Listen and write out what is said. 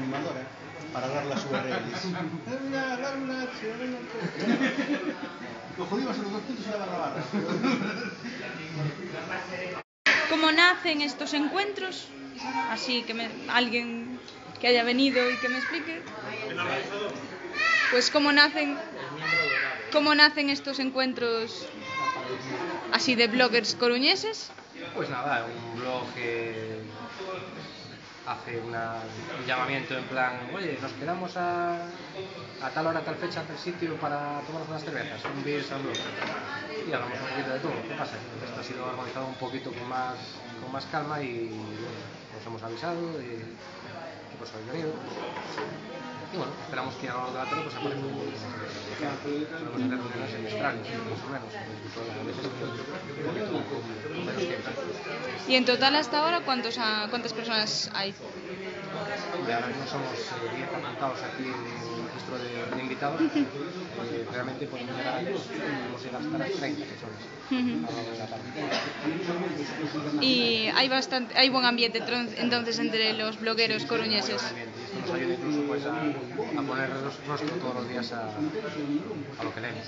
animadora para dar las URLs. Lo jodido va a ser los 2 puntos y la barra. ¿Cómo nacen estos encuentros? Así que alguien que haya venido y que me explique. Pues cómo nacen estos encuentros así de bloggers coruñeses. Pues nada, un blog que hace un llamamiento en plan, oye, nos quedamos a tal hora, tal fecha, tal sitio para tomarnos unas cervezas, un beer and blog, y hablamos un poquito de todo. ¿Qué pasa? Esto ha sido organizado un poquito con más calma y bueno, nos hemos avisado y pues habéis venido. Y bueno, esperamos que a lo largo de la tarde pues aparezca un poquito más de información. Podemos hacer reuniones semestrales, más o menos, todos los meses, un poquito con menos tiempo. Y en total hasta ahora, ¿cuántas personas hay? Ahora mismo somos 10 apuntados aquí en el registro de invitados. Realmente podemos llegar hasta las 30 personas a lo largo de la tarde. Y hay buen ambiente entonces entre los blogueros coruñeses. Esto nos ayuda incluso pues a poner rostro todos los días a lo que leemos.